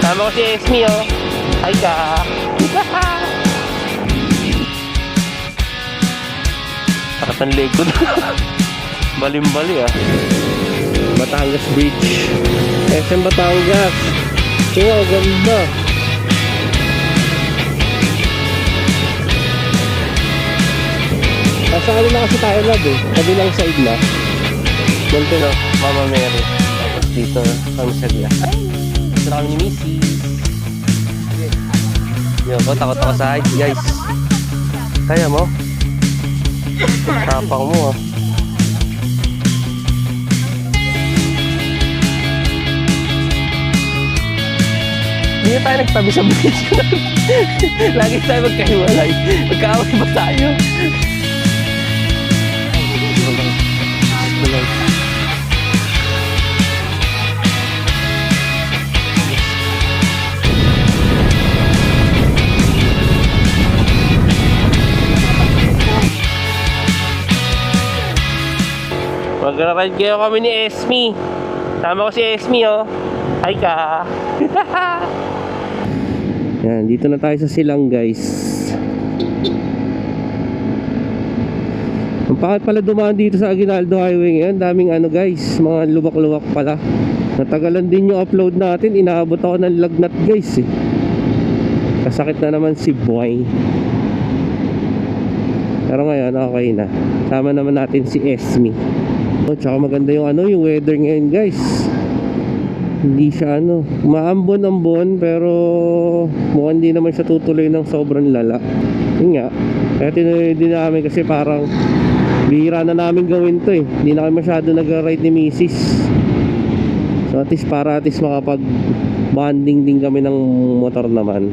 Tama ko si Esme, oh. Hi ka. Takat ng likod. Balim-bali, ah. Batangas Beach. SM Batangas. Ito, ganda. Nasa ano na kasi tayo, lab, eh. Kabilang side na. Ganito na, Mama Mary. Tapos dito, kami sa glass. Ay, ito na kami ni Missy. Yun ko, takot ako sa height, guys. Kaya mo? Tapang mo, ah. Hindi na tayo nagtabi sa bridge. Lagi tayo magkahiwalay. Magkaaway ba tayo? Magra-ride kayo kami ni Esme. Tama ko si Esme, oh. Hi ka. Yan, dito na tayo sa silang, guys. Ang pakit pala dumaan dito sa Aguinaldo Highway ngayon. Daming ano, guys, mga luwak-luwak pala. Natagalan din yung upload natin. Inaabot ako ng lagnat, guys, eh. Kasakit na naman si Boy. Pero ngayon, okay na. Sama naman natin si Esme. Tsaka maganda yung ano, yung weather ngayon, guys. Hindi siya ano, maambon-ambon, pero mukhang hindi naman siya tutuloy ng sobrang lala. Yun nga, kaya tinuloy din namin kasi parang bihira na namin gawin to, eh. Hindi na kami masyado nag-ride ni Mrs. So at least para at least makapag bonding din kami ng motor naman.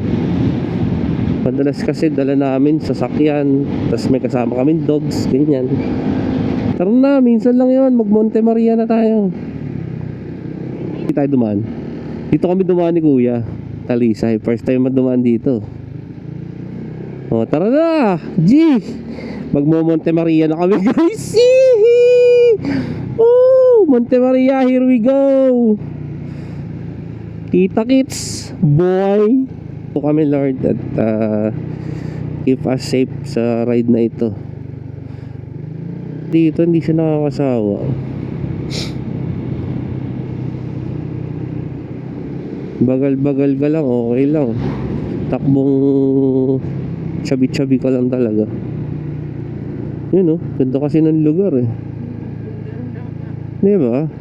Madalas kasi dala namin sasakyan, tapos may kasama kaming dogs, ganyan. Tara na, minsan lang yun, mag Monte Maria na tayo. Hindi tayo dumaan. Dito kami dumaan ni Kuya Talisay, first time dumaan dito. O, tara na, G! Mag Monte Maria na kami, guys. Oh, Monte Maria, here we go. Kita kits, boy. Po kami, Lord, at keep us safe sa ride na ito. Dito hindi siya nakakasawa. Bagal-bagal ka lang, okay lang. Takbong chabi-chabi ka lang talaga. Yun, oh, ganda kasi ng lugar, eh. Diba?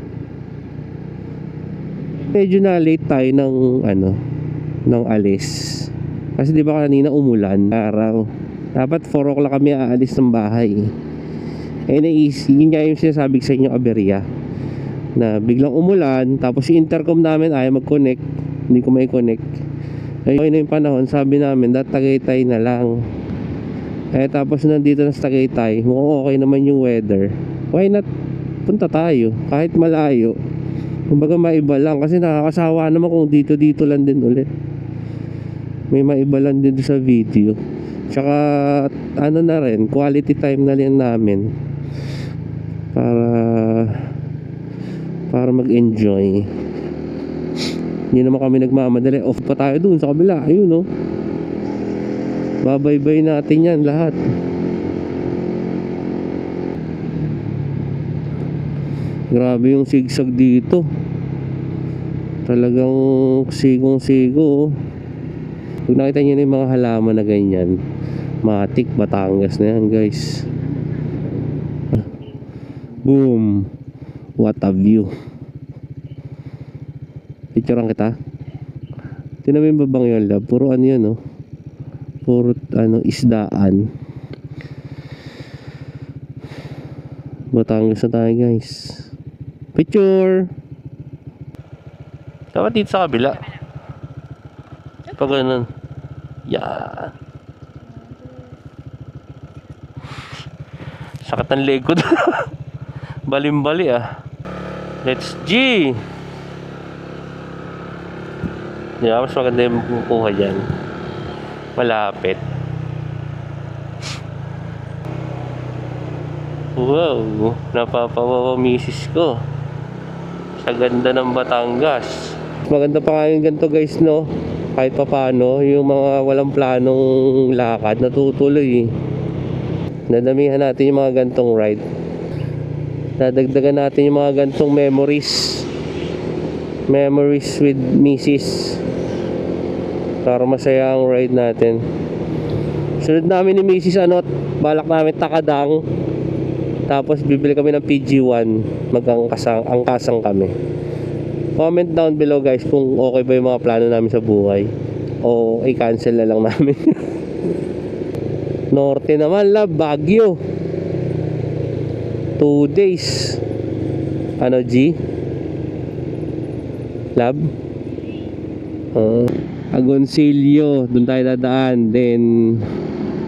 Medyo na late tayo ng ano, ng alis. Kasi diba kanina umulan, araw. Dapat 4 o'clock kami aalis ng bahay. Eh, yun nga yung sinasabi sa inyo, aberya, na biglang umulan, tapos yung intercom namin ayaw mag-connect, hindi ko may connect. Ayun na yung panahon, sabi namin Tagaytay na lang. Eh tapos nandito na sa Tagaytay, mukhang okay naman yung weather, why not punta tayo kahit malayo. Kumbaga maiba lang, kasi nakakasawa naman kung dito lang din ulit. May maiba lang din sa video. Tsaka ano na rin, quality time na rin namin para mag-enjoy. Hindi naman kami nagmamadali. Off pa tayo dun sa kabila. Ayun, no, babaybay natin yan lahat. Grabe yung sigsag dito. Talagang sigong-sigo, oh. Kung nakita nyo na yung mga halaman na ganyan, matik, Batangas na yan, guys. Boom! What a view. Picturean kita. Tingnan mo yung babang yun, love. Puro ano yun, oh. Puro ano, isdaan. Batangas na tayo, guys. Picture! Dapat dito sa kabila. Pag ganun. Yan. Sakit ng likod. Balim-bali, ah. Let's G! Diba, mas maganda yung kukuha dyan. Malapit. Wow, napapawawa misis ko sa ganda ng Batangas. Maganda pa nga yung ganito guys, no? Kahit pa paano, yung mga walang planong lakad, natutuloy. Nadamihan natin yung mga gantong ride. Dadagdagan natin yung mga gantong memories. Memories with Mrs. Para masaya ang ride natin. Sunod namin ni Mrs. Balak namin Takadang. Tapos bibili kami ng PG1. Mag-angkasang kami. Comment down below guys kung okay ba yung mga plano namin sa buhay. O i-cancel na lang namin. Norte naman lab, Baguio. 2 days. G? Lab? Agoncillo, doon tayo dadaan. Then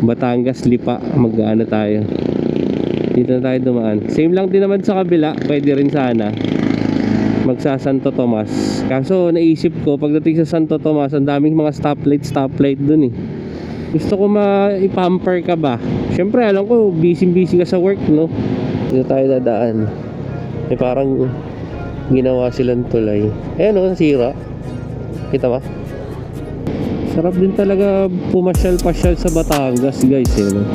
Batangas, Lipa, mag-ano tayo. Dito na tayo dumaan. Same lang din naman sa kabila, pwede rin sana. Magsa Santo Tomas. Kaso naisip ko, pagdating sa Santo Tomas, ang daming mga stoplight dun eh. Gusto ko ma-pamper ka ba? Siyempre alam ko, busy ka sa work, no? Dito tayo dadaan. Parang ginawa silang tulay. Ayan sira. Kita ba? Sarap din talaga pumasyal-pasyal sa Batangas guys no?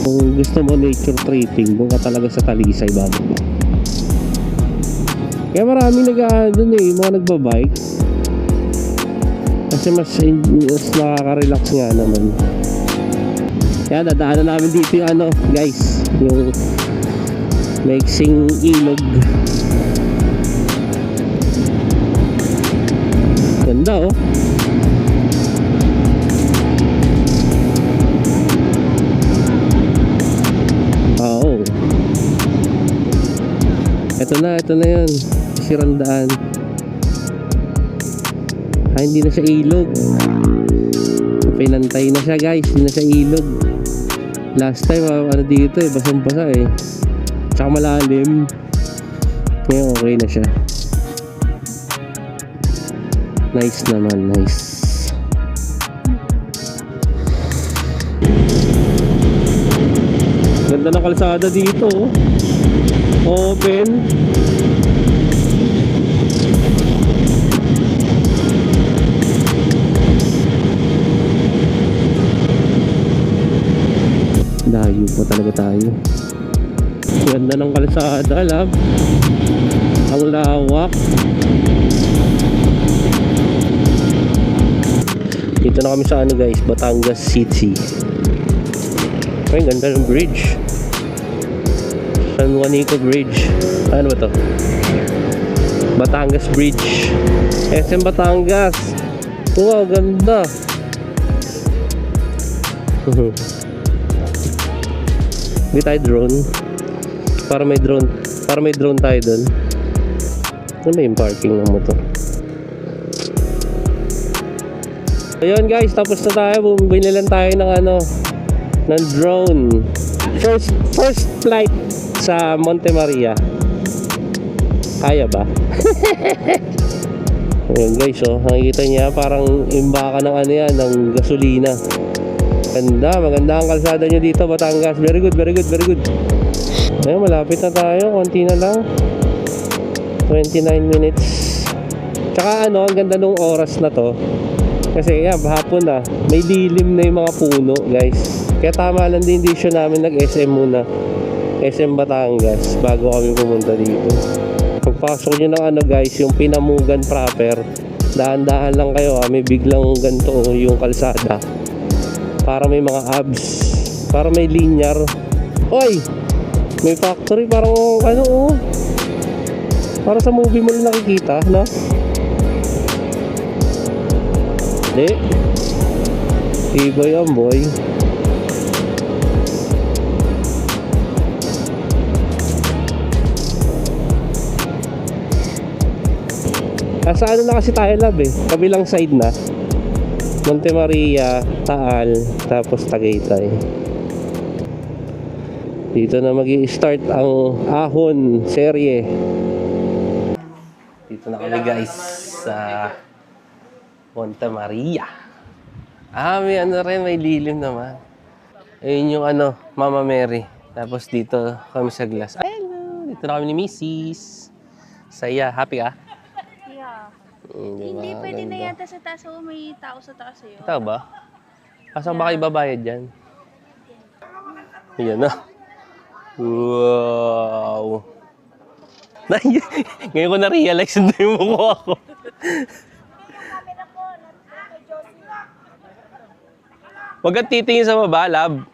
Kung gusto mo nature tripping, doon ka talaga sa Talisay bago. Kaya maraming doon mga nagbabike. Kasi mas nakaka-relax nga naman. Kaya dadaanan namin dito yung guys, yung mixing ilog. Ganda Oo. Ito na yun. Sirandaan. Hindi na siya ilog. Pinantay na siya guys. Hindi na siya ilog. Last time dito basang-basa tsaka malalim. Ngayon okay na siya. Nice naman, nice. Ganda ng kalsada dito Open. Dayo pa talaga tayo. Ganda ng kalsada, lab. Ang lawak. Dito na kami sa guys, Batangas City. Ay, ganda ng bridge. San Juanico Bridge. Ano ba to? Batangas Bridge. SM Batangas. Wow, ganda. Hindi tayo drone. Para may drone tayo dun. Ano ba yung parking ng motor? Ayun guys, tapos na tayo. Bumili lang tayo ng drone. First flight sa Monte Maria. Kaya ba? Ayun guys, nakikita niya parang imbaka ng ng gasolina. Maganda ang kalsada nyo dito, Batangas. Very good. Ayun, malapit na tayo. Konti na lang. 29 minutes. Tsaka ang ganda nung oras na to. Kasi hapon na. May dilim na yung mga puno, guys. Kaya tama lang din decision namin nag-SM muna. SM Batangas bago kami pumunta dito. Pagpasok nyo ng guys, yung Pinamugan proper, daan-daan lang kayo. May biglang ganito yung kalsada. Para may mga abs, para may linear. Oy! May factory parang para sa movie mo lang nakikita, no? Hindi. Iba yan, boy. Sa na kasi tayo lab kabilang side na. Monte Maria, Taal, tapos Tagaytay. Dito na magi-start ang Ahon serye. Dito na kami guys sa Monte Maria. May may lilim naman. Ayun yung Mama Mary. Tapos dito kami sa glass. Hello! Dito na kami ni Mrs. Saya, happy ka? Yeah. Hindi, pwede na Ganda. yata sa taas. Oo, may tao sa taas eh. Ito ba? Asan ba kayo babayad dyan? Ayan na. Wow! Ngayon ko na-realize na yung mukha ko. Huwag kang titingin sa baba, lab.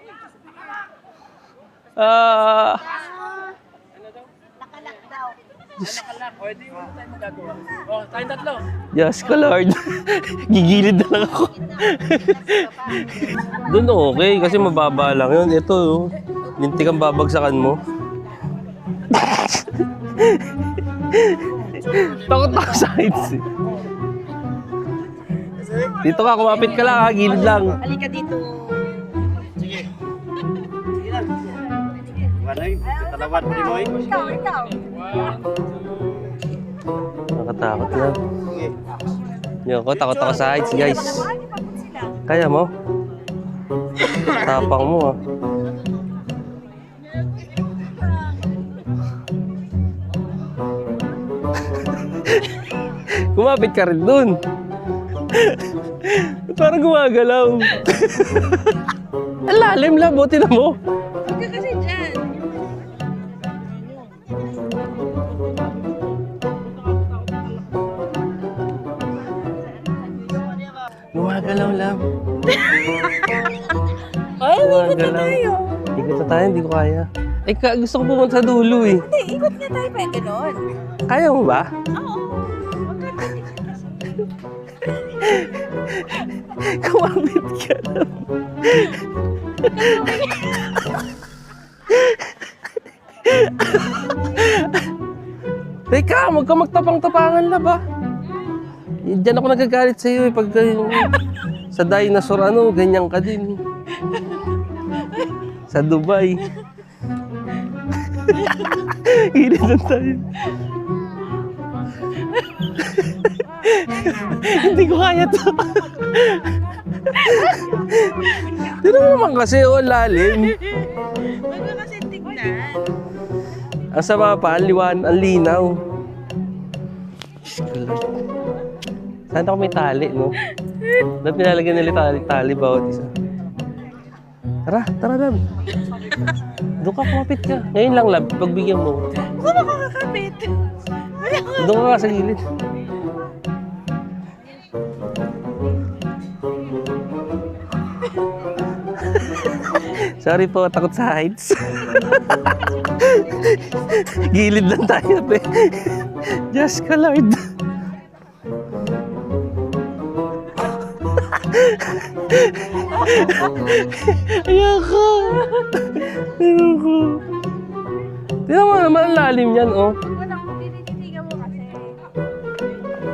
Diyos ko, Lord. Gigilid na lang ako. Doon okay, kasi mababa lang yun. Ito, oh. Lintik ang babagsakan mo. Takot ako sa heights eh. Dito ka, kumapit ka lang ha, gilid lang. Halika dito. Talawan mo ni Moy. Ikaw. Nakatakot lang. Yun ko, takot ako sa heights, guys. Kaya mo? Tapang mo ah. Kumapit ka rin dun. Parang gumagalaw. Ang lalim lang, buti na mo. Huwag ka kasi dyan. Gumagalaw lang. Ay, ikot na Gumagalaw. tayo. Ikot na tayo, hindi ko kaya. Eh, gusto ko pumunta sa dulo eh. Hindi, ikot nga tayo pa. Ganon. Kaya mo ba? Oo. Huwag ka titigil kasi. Kumapit ka lang. Teka, huwag ka magtapang-tapangan lang ba? Diyan ako nagagalit sa iyo eh. Pag sa dinosaur, ganyan ka din. Sa Dubai. Hirit lang tayo. Hindi ko kaya to. Tignan mo naman kasi, lalim. Huwag ka kasi tignan. Ang sama pa, ang linaw. Diyos ko lang. Sana ako may tali, no? Dapat nilalagyan nila tali bawat isa. Tara, Lab. Doon ka, kumapit ka. Ngayon lang, Lab, pagbigyan mo. Huwag ka makakapit. Doon ka sa gilid. Sorry po, takot sa heights. Gilid lang tayo, pe. Diyos ko, Lord. Ayoko. Tingnan mo naman, ang lalim yan, oh. Wala ko, tinititigan mo kasi.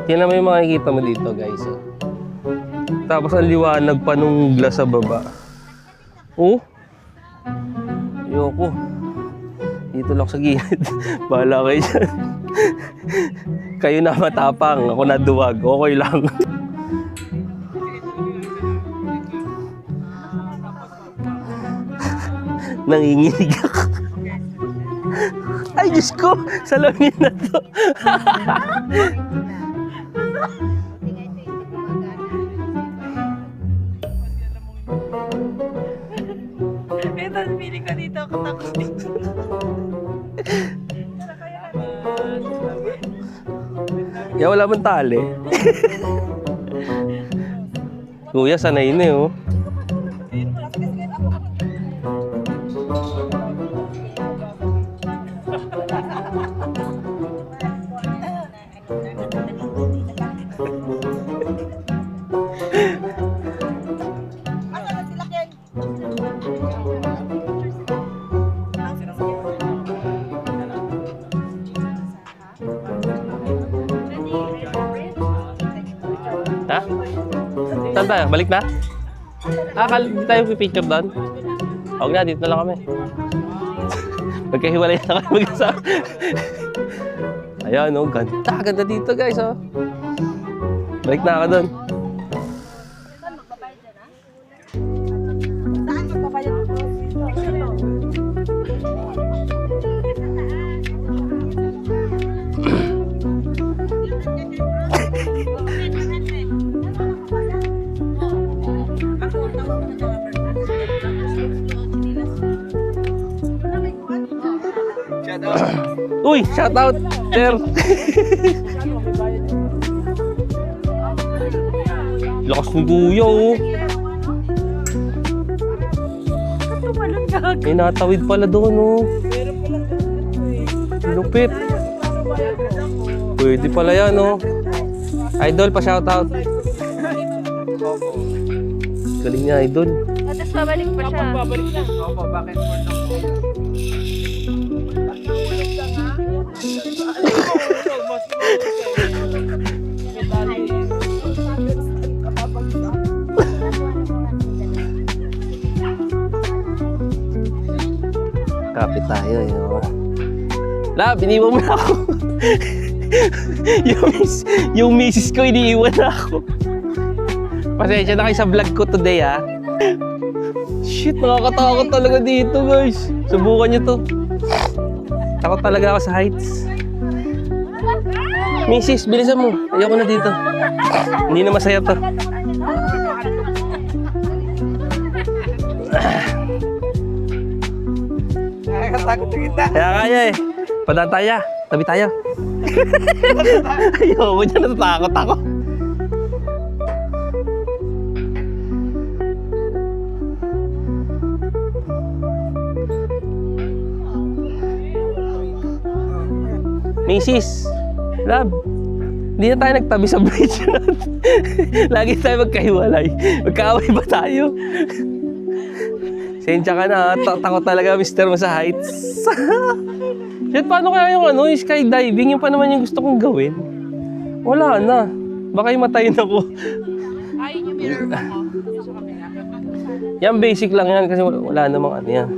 Tingnan mo yung makikita mo dito, guys, oh. Tapos ang liwanag pa nung glass sa baba. Oh. Ayoko. Dito lang sa gilid. Bahala kayo dyan. Kayo na matapang, ako na duwag. Okay lang. Nanginginig ako. Ay, Diyos ko! Salamin na to. Ito, feeling ko dito ako takot dito. Ya, wala bang tali? Kuya, sanay na eh, oh. Ha? Saan tayo? Balik na? Di tayo pipicture doon? Huwag na, dito na lang kami. Magkahiwalay na kami mag-asama. Ayan, oh, ganda. Ganda dito, guys, oh. Balik na ako doon. Saan magbabayad dyan, ha? Saan magbabayad dito? Uy, shout out, sir. Lakas ng buya, oh. Tumalon gag. May natawid pala doon, oh. Lupit. Pwede pala yan, oh. Idol, pa-shout out. Galing niya, idol. Tapos babalik pa siya. Babalik lang. Opo, bakit po lang po? Kapit tayo, eh. Oh. Lab, iniwan mo na ako. yung misis ko, iniiwan na ako. Pasensya na kayo sa vlog ko today, ha. Shit, nakakatakot talaga dito, guys. Subukan nyo to. Takot talaga ako sa heights. Misis, bilisan mo. Ayoko na dito. Hindi na masaya to. Nakakatakot na kita. Kaya kaya eh. Padaan tayo. Tabi tayo. Ayoko dyan, natatakot ako. Macy's, love, hindi na tayo nagtabi sa bridge natin. Lagi tayo magkahiwalay. Magkaaway ba tayo? Sensya ka na, takot talaga mister mo sa heights. Shit, paano kaya yung ano, yung skydiving? Yung pa naman yung gusto kong gawin. Wala na. Baka matayin ako. Ayun yung mirror mo ko. Sa kamera. Yan, basic lang yan kasi wala namang ano yan.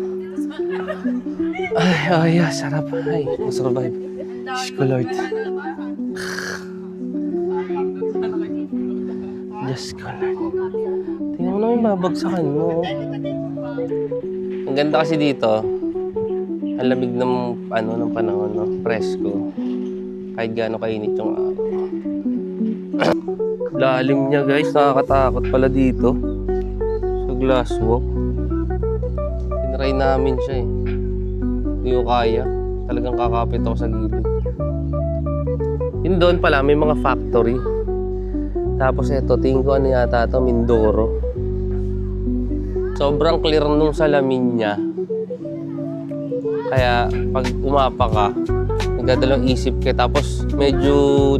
Ay, sarap. Ay, masurvive. Diyos ko, Lord. Diyos ko, Lord. Tingnan mo naman yung babagsakan mo. Ang ganda kasi dito, ang lamig ng, ng panahon, no? Presko. Kahit gaano kainit yung araw. Lalim niya, guys. Nakakatakot pala dito. Sa glass walk. Tinry namin siya, eh. Hindi ko kaya. Talagang kakapit ako sa gilid. Yun doon pala, may mga factory. Tapos eto, tingin ko ano yata ito, Mindoro. Sobrang clear nung salamin niya. Kaya pag umapa ka, nagdadalawang isip ka. Tapos medyo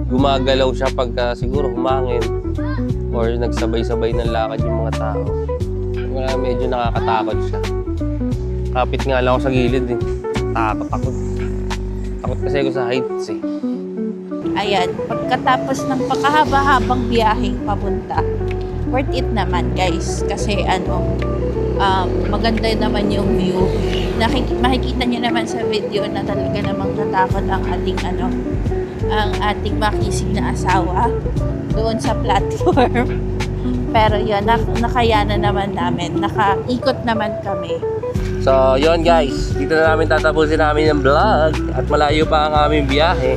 gumagalaw siya pagka siguro humangin. Or nagsabay-sabay ng lakad yung mga tao. Kaya medyo nakakatakot siya. Kapit nga lang ako sa gilid eh. Takot. Takot kasi ako sa heights eh. Ayan, pagkatapos ng pakahaba-habang biyaheng papunta, worth it naman guys. Kasi maganda naman yung view. Makikita nyo naman sa video na talaga namang natakot ang ating makisig na asawa doon sa platform. Pero yun, nakayanan naman namin. Nakaikot naman kami. So, yun guys. Dito na namin tatapusin namin ang vlog. At malayo pa ang aming biyahe.